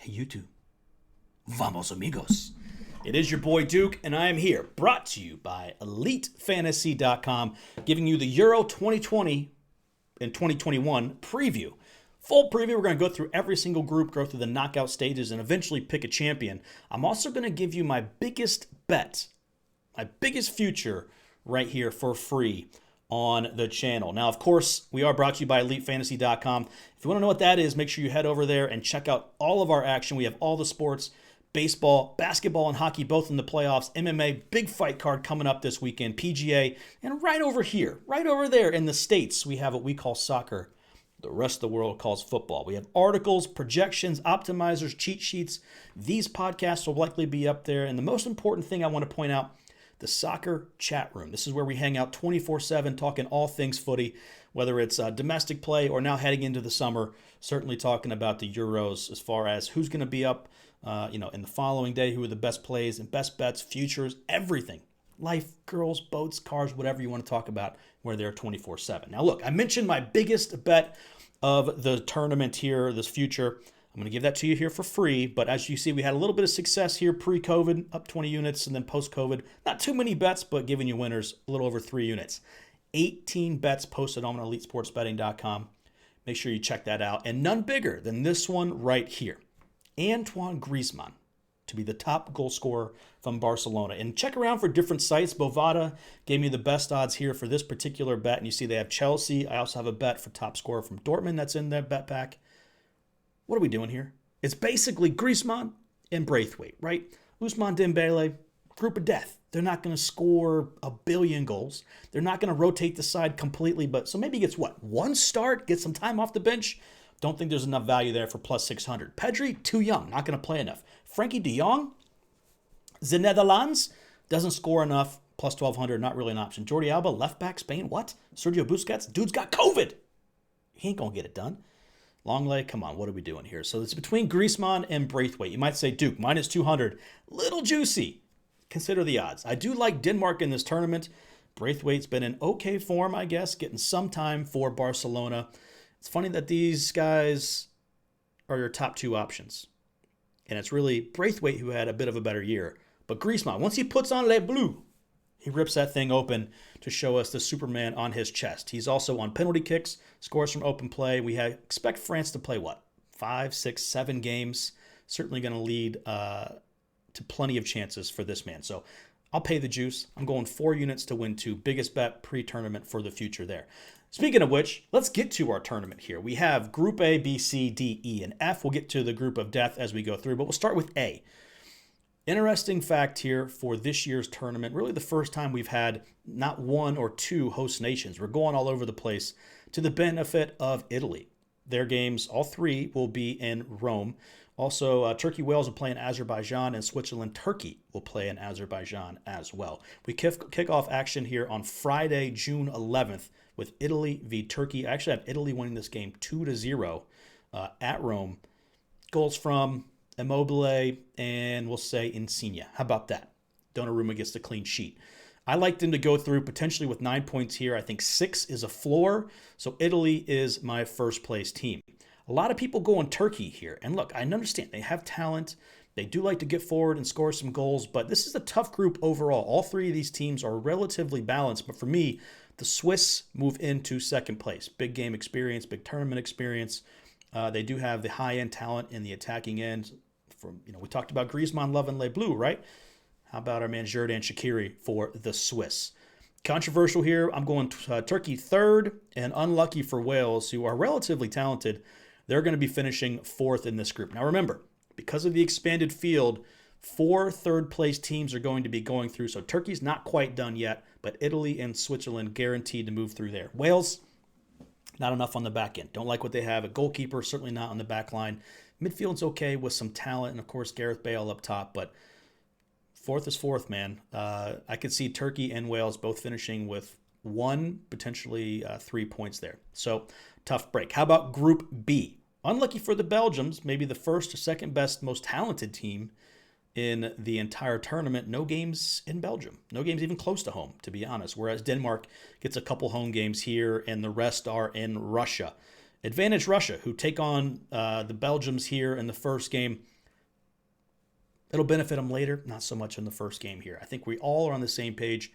Hey, YouTube. Vamos, amigos. It is your boy Duke, and I am here, brought to you by EliteFantasy.com, giving you the Euro 2020 and 2021 preview. Full preview. We're going to go through every single group, go through the knockout stages, and eventually pick a champion. I'm also going to give you my biggest bet, my biggest future right here for free on the channel. Now, of course, we are brought to you by EliteFantasy.com. If you want to know what that is, make sure you head over there and check out all of our action. We have all the sports, baseball, basketball, and hockey, both in the playoffs, MMA, big fight card coming up this weekend, PGA, and right over here, right over there in the States, we have what we call soccer. The rest of the world calls football. We have articles, projections, optimizers, cheat sheets. These podcasts will likely be up there. And the most important thing I want to point out, the soccer chat room. This is where we hang out 24/7, talking all things footy, whether it's domestic play or now heading into the summer, certainly talking about the Euros as far as who's going to be up in the following day, who are the best plays and best bets, futures, everything. Life, girls, boats, cars, whatever you want to talk about, we're there 24/7. Now, look, I mentioned my biggest bet of the tournament here, this future. I'm going to give that to you here for free, but as you see, we had a little bit of success here pre-COVID, up 20 units, and then post-COVID, not too many bets, but giving you winners, a little over 3 units. 18 bets posted on EliteSportsBetting.com. Make sure you check that out, and none bigger than this one right here. Antoine Griezmann to be the top goal scorer from Barcelona. And check around for different sites. Bovada gave me the best odds here for this particular bet, and you see they have Chelsea. I also have a bet for top scorer from Dortmund that's in their bet pack. What are we doing here? It's basically Griezmann and Braithwaite, right? Ousmane Dembele, group of death. They're not going to score a billion goals. They're not going to rotate the side completely, but so maybe he gets what? One start, get some time off the bench. Don't think there's enough value there for plus 600. Pedri, too young, not going to play enough. Frankie de Jong, the Netherlands, doesn't score enough, plus 1,200, not really an option. Jordi Alba, left back, Spain, what? Sergio Busquets, dude's got COVID. He ain't going to get it done. Longley, come on, what are we doing here? So it's between Griezmann and Braithwaite. You might say, Duke, minus 200. Little juicy. Consider the odds. I do like Denmark in this tournament. Braithwaite's been in okay form, I guess, getting some time for Barcelona. It's funny that these guys are your top two options. And it's really Braithwaite who had a bit of a better year. But Griezmann, once he puts on Les Bleus, he rips that thing open to show us the Superman on his chest. He's also on penalty kicks, scores from open play. We expect France to play, 5, 6, 7 games. Certainly going to lead to plenty of chances for this man. So I'll pay the juice. I'm going 4 units to win 2. Biggest bet pre-tournament for the future there. Speaking of which, let's get to our tournament here. We have Group A, B, C, D, E, and F. We'll get to the group of death as we go through, but we'll start with A. Interesting fact here for this year's tournament, really the first time we've had not 1 or 2 host nations. We're going all over the place to the benefit of Italy. Their games, all 3, will be in Rome. Also, Turkey, Wales will play in Azerbaijan, and Switzerland, Turkey will play in Azerbaijan as well. We kick off action here on Friday, June 11th with Italy v. Turkey. I actually have Italy winning this game 2-0 at Rome. Goals from Immobile, and we'll say Insigne. How about that? Donnarumma gets the clean sheet. I like them to go through potentially with 9 points here. I think 6 is a floor, so Italy is my first place team. A lot of people go on Turkey here, and look, I understand they have talent. They do like to get forward and score some goals, but this is a tough group overall. All 3 of these teams are relatively balanced, but for me, the Swiss move into second place. Big game experience, big tournament experience. They do have the high-end talent in the attacking end. We talked about Griezmann loving Les Bleus, right? How about our man Xherdan Shaqiri for the Swiss? Controversial here. I'm going Turkey third, and unlucky for Wales, who are relatively talented. They're going to be finishing 4th in this group. Now remember, because of the expanded field, 4 third-place teams are going to be going through. So Turkey's not quite done yet, but Italy and Switzerland guaranteed to move through there. Wales, not enough on the back end. Don't like what they have. A goalkeeper, certainly not on the back line. Midfield's okay with some talent, and of course Gareth Bale up top, but 4th is 4th, man. I could see Turkey and Wales both finishing with 1, potentially 3 points there. So tough break. How about Group B? Unlucky for the Belgians, maybe the first or second best, most talented team in the entire tournament. No games in Belgium. No games even close to home, to be honest. Whereas Denmark gets a couple home games here, and the rest are in Russia. Advantage Russia, who take on the Belgians here in the first game. It'll benefit them later, not so much in the first game here. I think we all are on the same page.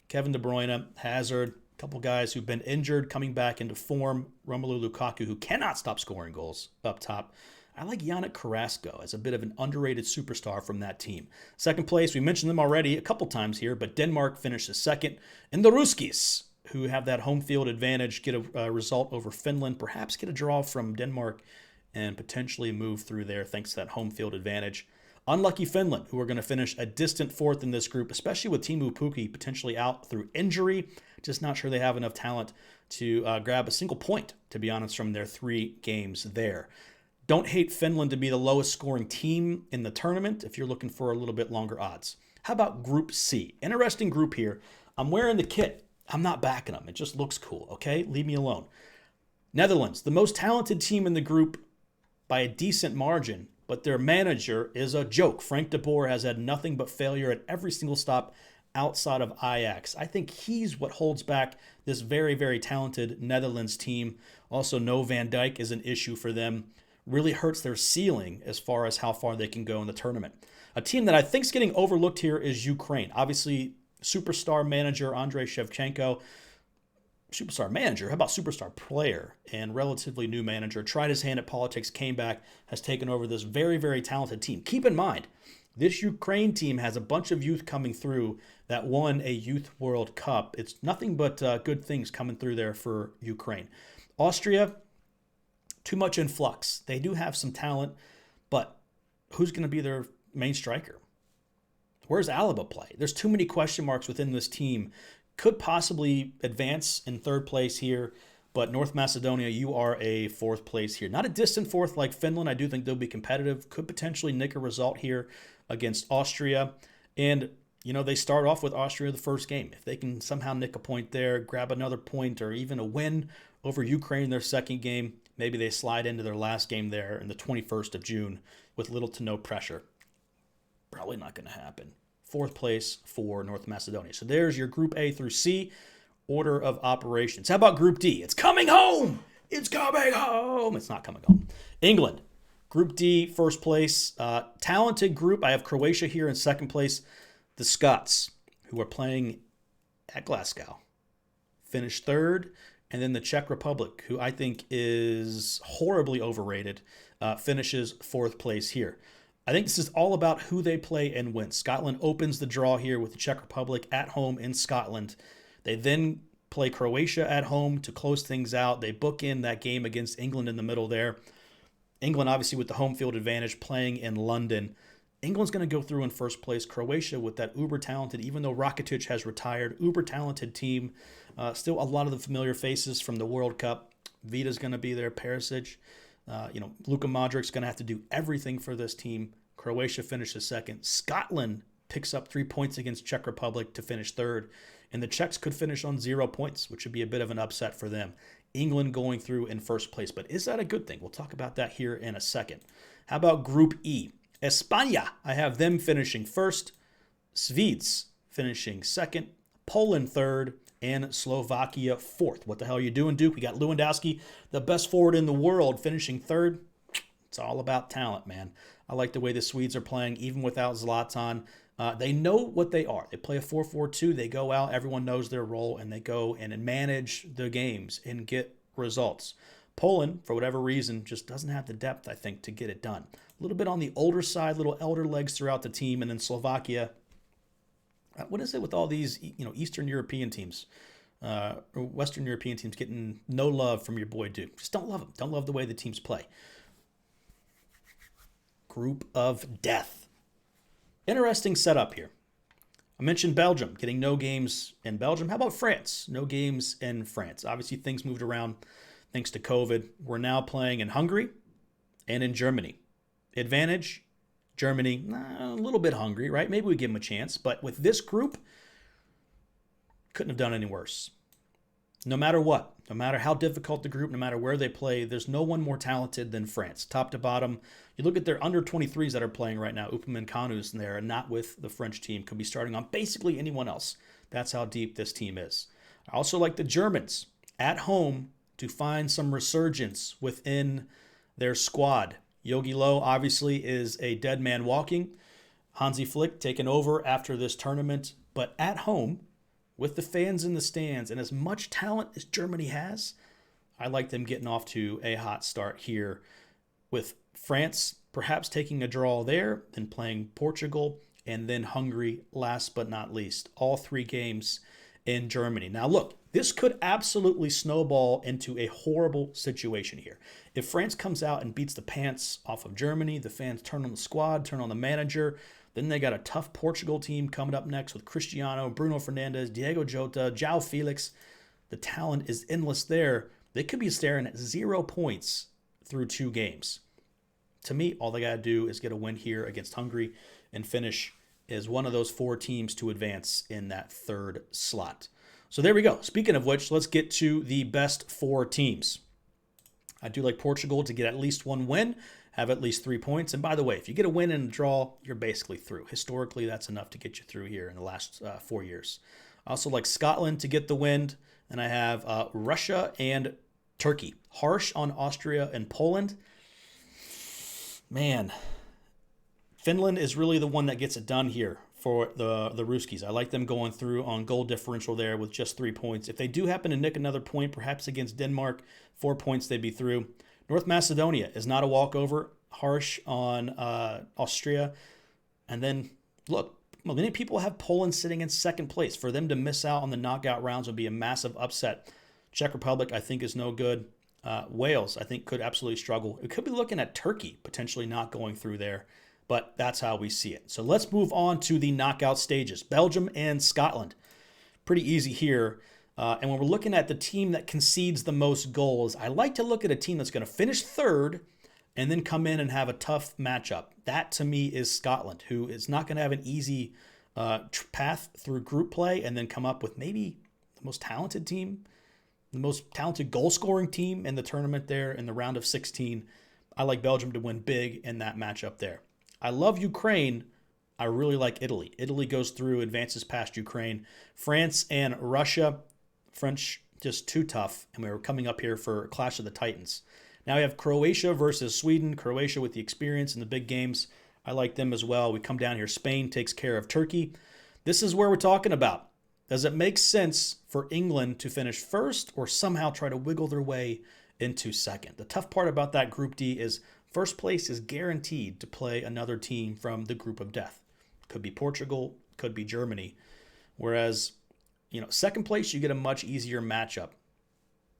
Kevin De Bruyne, Hazard, a couple guys who've been injured, coming back into form. Romelu Lukaku, who cannot stop scoring goals up top. I like Yannick Carrasco as a bit of an underrated superstar from that team. Second place, we mentioned them already a couple times here, but Denmark finishes second. And the Ruskies, who have that home field advantage, get a result over Finland, perhaps get a draw from Denmark, and potentially move through there thanks to that home field advantage. Unlucky Finland, who are going to finish a distant fourth in this group, especially with Teemu Pukki potentially out through injury. Just not sure they have enough talent to grab a single point, to be honest, from their 3 games there. Don't hate Finland to be the lowest scoring team in the tournament if you're looking for a little bit longer odds. How about Group C? Interesting group here. I'm wearing the kit. I'm not backing them. It just looks cool, okay? Leave me alone. Netherlands, the most talented team in the group by a decent margin, but their manager is a joke. Frank de Boer has had nothing but failure at every single stop outside of Ajax. I think he's what holds back this very, very talented Netherlands team. Also, no Van Dijk is an issue for them. Really hurts their ceiling as far as how far they can go in the tournament. A team that I think is getting overlooked here is Ukraine. Obviously, superstar manager Andrei Shevchenko. Superstar manager, how about superstar player and relatively new manager, tried his hand at politics, came back, has taken over this very, very talented team. Keep in mind, this Ukraine team has a bunch of youth coming through that won a Youth World Cup. It's nothing but good things coming through there for Ukraine. Austria, too much in flux. They do have some talent, but who's going to be their main striker? Where's Alaba play? There's too many question marks within this team. Could possibly advance in third place here, but North Macedonia, you are a fourth place here. Not a distant fourth like Finland. I do think they'll be competitive. Could potentially nick a result here against Austria. And, you know, they start off with Austria the first game. If they can somehow nick a point there, grab another point, or even a win over Ukraine in their second game, maybe they slide into their last game there in the 21st of June with little to no pressure. Probably not going to happen. Fourth place for North Macedonia. So there's your Group A through C order of operations. How about Group D? It's coming home. It's coming home. It's not coming home. England, Group D, first place. Talented group. I have Croatia here in second place. The Scots, who are playing at Glasgow, finished third. And then the Czech Republic, who I think is horribly overrated, finishes fourth place here. I think this is all about who they play and when. Scotland opens the draw here with the Czech Republic at home in Scotland. They then play Croatia at home to close things out. They book in that game against England in the middle there. England, obviously, with the home field advantage, playing in London. England's going to go through in first place. Croatia with that uber-talented, even though Rakitic has retired, uber-talented team. Still a lot of the familiar faces from the World Cup. Vida's going to be there, Perisic. Luka Modric's going to have to do everything for this team. Croatia finishes second. Scotland picks up 3 points against Czech Republic to finish third. And the Czechs could finish on 0 points, which would be a bit of an upset for them. England going through in first place. But is that a good thing? We'll talk about that here in a second. How about Group E? España, I have them finishing first. Swedes finishing second. Poland third. And Slovakia fourth. What the hell are you doing, Duke? We got Lewandowski, the best forward in the world, finishing third. It's all about talent, man. I like the way the Swedes are playing, even without Zlatan. They know what they are. They play a 4-4-2. They go out. Everyone knows their role, and they go and manage the games and get results. Poland, for whatever reason, just doesn't have the depth, I think, to get it done. A little bit on the older side, little elder legs throughout the team, and then Slovakia. What is it with all these, Eastern European teams, or Western European teams getting no love from your boy Duke? Just don't love them. Don't love the way the teams play. Group of death. Interesting setup here. I mentioned Belgium getting no games in Belgium. How about France? No games in France. Obviously, things moved around thanks to COVID. We're now playing in Hungary and in Germany. Advantage, Germany, a little bit hungry, right? Maybe we give them a chance. But with this group, couldn't have done any worse. No matter what, no matter how difficult the group, no matter where they play, there's no one more talented than France. Top to bottom, you look at their under-23s that are playing right now. Upamecano's in there, and not with the French team. Could be starting on basically anyone else. That's how deep this team is. I also like the Germans at home to find some resurgence within their squad. Yogi Low obviously is a dead man walking. Hansi Flick taking over after this tournament, but at home with the fans in the stands and as much talent as Germany has, I like them getting off to a hot start here with France perhaps taking a draw there, then playing Portugal, and then Hungary last but not least. All 3 games in Germany. Now look, this could absolutely snowball into a horrible situation here. If France comes out and beats the pants off of Germany, the fans turn on the squad, turn on the manager. Then they got a tough Portugal team coming up next with Cristiano, Bruno Fernandes, Diego Jota, João Felix. The talent is endless there. They could be staring at 0 points through 2 games. To me, all they got to do is get a win here against Hungary and finish as one of those 4 teams to advance in that 3rd slot. So there we go. Speaking of which, let's get to the best 4 teams. I do like Portugal to get at least 1 win, have at least 3 points. And by the way, if you get a win and a draw, you're basically through. Historically, that's enough to get you through here in the last 4 years. I also like Scotland to get the win. And I have Russia and Turkey. Harsh on Austria and Poland. Man, Finland is really the one that gets it done here for the Ruskies. I like them going through on goal differential there with just 3 points. If they do happen to nick another point, perhaps against Denmark, 4 points they'd be through. North Macedonia is not a walkover. Harsh on Austria. And then, look, many people have Poland sitting in 2nd place. For them to miss out on the knockout rounds would be a massive upset. Czech Republic, I think, is no good. Wales, I think, could absolutely struggle. We could be looking at Turkey potentially not going through there, but that's how we see it. So let's move on to the knockout stages. Belgium and Scotland. Pretty easy here. And when we're looking at the team that concedes the most goals, I like to look at a team that's going to finish 3rd and then come in and have a tough matchup. That, to me, is Scotland, who is not going to have an easy path through group play and then come up with maybe the most talented team, the most talented goal-scoring team in the tournament there in the round of 16. I like Belgium to win big in that matchup there. I love Ukraine. I really like Italy. Italy goes through, advances past Ukraine. France and Russia. French, just too tough, and we were coming up here for Clash of the Titans. Now we have Croatia versus Sweden. Croatia with the experience in the big games. I like them as well. We come down here. Spain takes care of Turkey. This is where we're talking about. Does it make sense for England to finish 1st or somehow try to wiggle their way into 2nd? The tough part about that Group D is 1st place is guaranteed to play another team from the group of death. Could be Portugal, could be Germany. Whereas, 2nd place, you get a much easier matchup.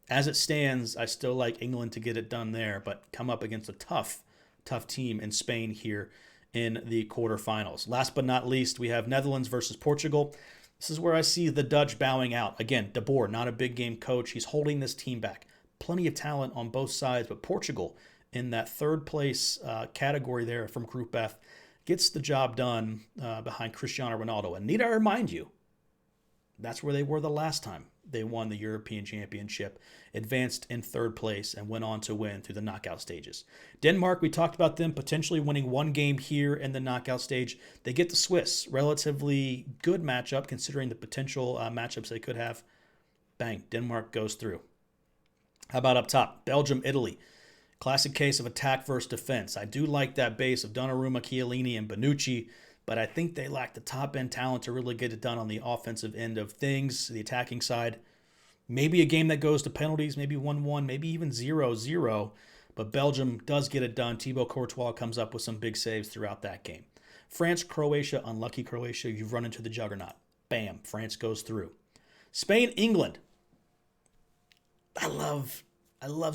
As it stands, I still like England to get it done there, but come up against a tough team in Spain here in the quarterfinals. Last but not least, we have Netherlands versus Portugal. This is where I see the Dutch bowing out. Again, De Boer, not a big game coach. He's holding this team back. Plenty of talent on both sides, but Portugal in that 3rd place category there from Group F gets the job done behind Cristiano Ronaldo. And need I remind you, that's where they were the last time they won the European Championship, advanced in 3rd place, and went on to win through the knockout stages. Denmark, we talked about them potentially winning 1 game here in the knockout stage. They get the Swiss, relatively good matchup considering the potential matchups they could have. Bang, Denmark goes through. How about up top? Belgium, Italy. Classic case of attack versus defense. I do like that base of Donnarumma, Chiellini, and Bonucci, but I think they lack the top-end talent to really get it done on the offensive end of things, the attacking side. Maybe a game that goes to penalties, maybe 1-1, maybe even 0-0, but Belgium does get it done. Thibaut Courtois comes up with some big saves throughout that game. France, Croatia, unlucky Croatia, you've run into the juggernaut. Bam, France goes through. Spain, England. I love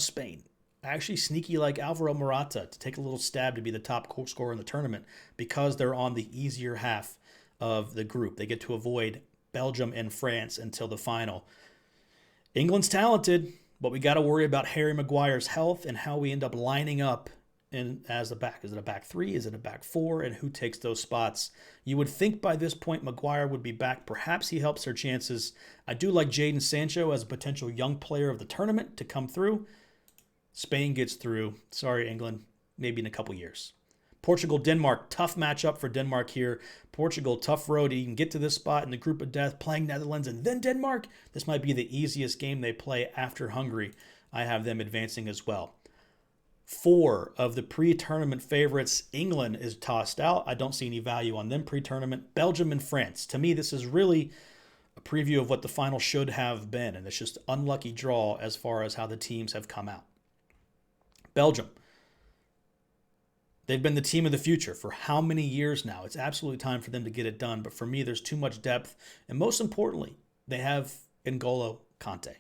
Spain. I actually sneaky like Alvaro Morata to take a little stab to be the top goal scorer in the tournament because they're on the easier half of the group. They get to avoid Belgium and France until the final. England's talented, but we got to worry about Harry Maguire's health and how we end up lining up as a back. Is it a back 3? Is it a back 4? And who takes those spots? You would think by this point Maguire would be back. Perhaps he helps their chances. I do like Jadon Sancho as a potential young player of the tournament to come through. Spain gets through. Sorry, England. Maybe in a couple years. Portugal, Denmark. Tough matchup for Denmark here. Portugal, tough road. You can get to this spot in the group of death, playing Netherlands and then Denmark. This might be the easiest game they play after Hungary. I have them advancing as well. 4 of the pre-tournament favorites, England is tossed out. I don't see any value on them pre-tournament. Belgium and France. To me, this is really a preview of what the final should have been, and it's just unlucky draw as far as how the teams have come out. Belgium. They've been the team of the future for how many years now? It's absolutely time for them to get it done, but for me, there's too much depth, and most importantly, they have N'Golo Kante.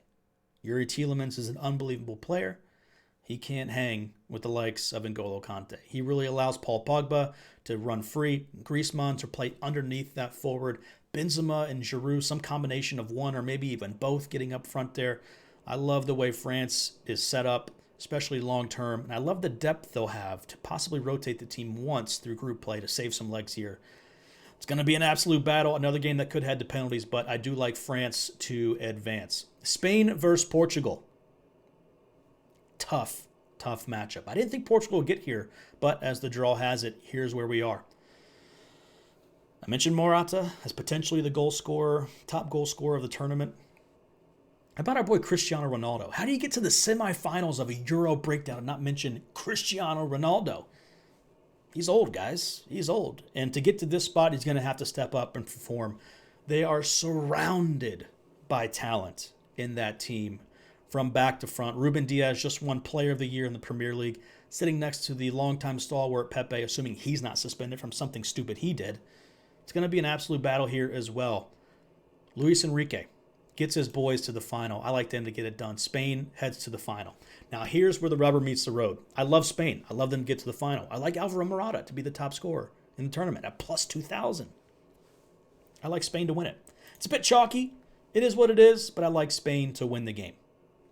Yuri Tielemans is an unbelievable player. He can't hang with the likes of N'Golo Kante. He really allows Paul Pogba to run free, Griezmann to play underneath that forward, Benzema and Giroud, some combination of one or maybe even both getting up front there. I love the way France is set up, especially long term, and I love the depth they'll have to possibly rotate the team once through group play to save some legs here. It's going to be an absolute battle, another game that could head to penalties, but I do like France to advance. Spain versus Portugal. Tough matchup. I didn't think Portugal would get here, but as the draw has it, here's where we are. I mentioned Morata as potentially the goal scorer, top goal scorer of the tournament. How about our boy Cristiano Ronaldo? How do you get to the semifinals of a Euro breakdown and not mention Cristiano Ronaldo? He's old, guys. He's old. And to get to this spot, he's going to have to step up and perform. They are surrounded by talent in that team from back to front. Ruben Diaz just won Player of the Year in the Premier League, sitting next to the longtime stalwart Pepe, assuming he's not suspended from something stupid he did. It's going to be an absolute battle here as well. Luis Enrique gets his boys to the final. I like them to get it done. Spain heads to the final. Now, here's where the rubber meets the road. I love Spain. I love them to get to the final. I like Alvaro Morata to be the top scorer in the tournament at plus 2,000. I like Spain to win it. It's a bit chalky. It is what it is, but I like Spain to win the game.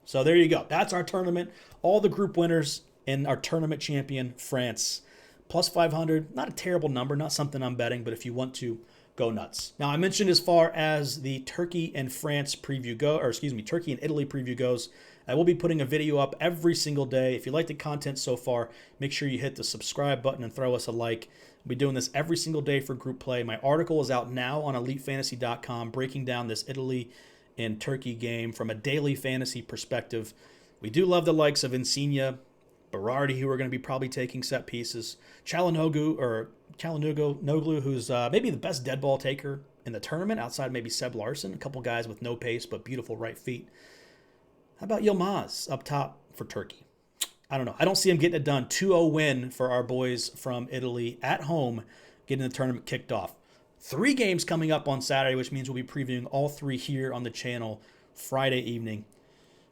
So there you go. That's our tournament. All the group winners and our tournament champion, France. Plus 500. Not a terrible number. Not something I'm betting, but if you want to, go nuts. Now, I mentioned as far as the Turkey and France preview Turkey and Italy preview goes, I will be putting a video up every single day. If you like the content so far, make sure you hit the subscribe button and throw us a like. We'll be doing this every single day for group play. My article is out now on EliteFantasy.com, breaking down this Italy and Turkey game from a daily fantasy perspective. We do love the likes of Insigne, Berardi, who are going to be probably taking set pieces, Çalhanoğlu, who's maybe the best dead ball taker in the tournament, outside maybe Seb Larson, a couple guys with no pace but beautiful right feet. How about Yilmaz up top for Turkey? I don't know. I don't see him getting it done. 2-0 win for our boys from Italy at home, getting the tournament kicked off. 3 games coming up on Saturday, which means we'll be previewing all 3 here on the channel Friday evening.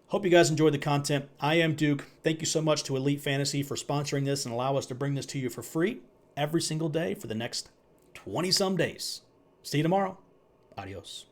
Hope you guys enjoyed the content. I am Duke. Thank you so much to Elite Fantasy for sponsoring this and allow us to bring this to you for free every single day for the next 20-some days. See you tomorrow. Adios.